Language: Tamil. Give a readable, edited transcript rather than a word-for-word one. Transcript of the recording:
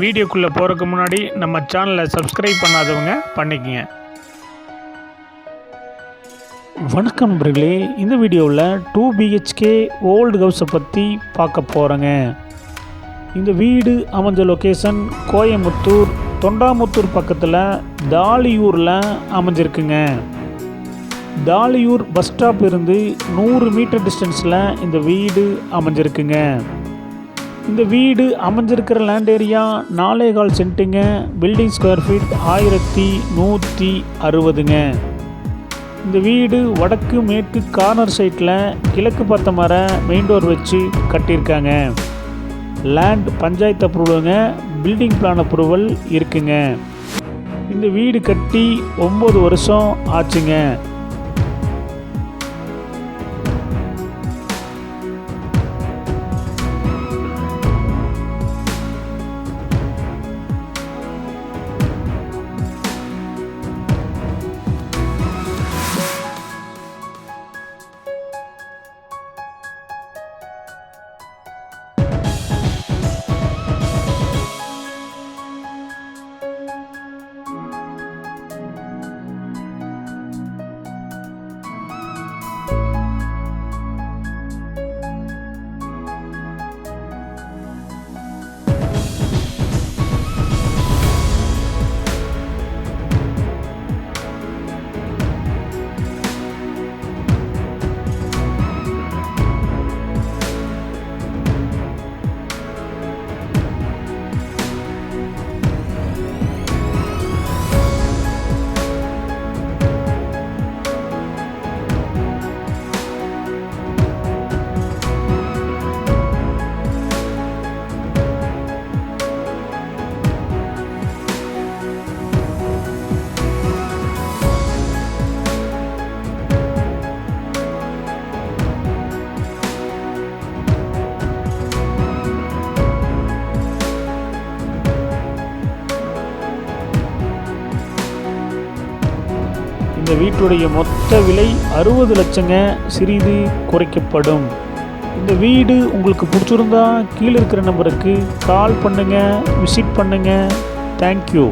வீடியோக்குள்ளே போகிறதுக்கு முன்னாடி நம்ம சேனலை சப்ஸ்கிரைப் பண்ணாதவங்க பண்ணிக்கங்க. வணக்கம் நண்பர்களே, இந்த வீடியோவில் 2 BHK ஓல்டு ஹவுஸை பற்றி பார்க்க போகிறேங்க. இந்த வீடு அமைஞ்ச லொக்கேஷன் கோயமுத்தூர் தொண்டாமுத்தூர் பக்கத்தில் தாலியூரில் அமைஞ்சிருக்குங்க. தாலியூர் பஸ் ஸ்டாப் இருந்து 100 மீட்டர் டிஸ்டன்ஸில் இந்த வீடு அமைஞ்சிருக்குங்க. இந்த வீடு அமைஞ்சிருக்கிற லேண்ட் ஏரியா 4.25 சென்ட்டுங்க. பில்டிங் ஸ்கொயர் ஃபீட் 1160ங்க. இந்த வீடு வடக்கு மேற்கு கார்னர் சைட்டில் கிழக்கு பார்த்த மர மெயின் டோர் வச்சு கட்டியிருக்காங்க. லேண்ட் பஞ்சாயத்து அப்ரூவலுங்க. பில்டிங் பிளான் அப்ரூவல் இருக்குங்க. இந்த வீடு கட்டி 9 வருஷம் ஆச்சுங்க. இந்த வீட்டுடைய மொத்த விலை 60 லட்சங்க. சிறிது குறைக்கப்படும். இந்த வீடு உங்களுக்கு பிடிச்சிருந்தா கீழே இருக்கிற நம்பருக்கு கால் பண்ணுங்கள், விசிட் பண்ணுங்கள். தேங்க்யூ.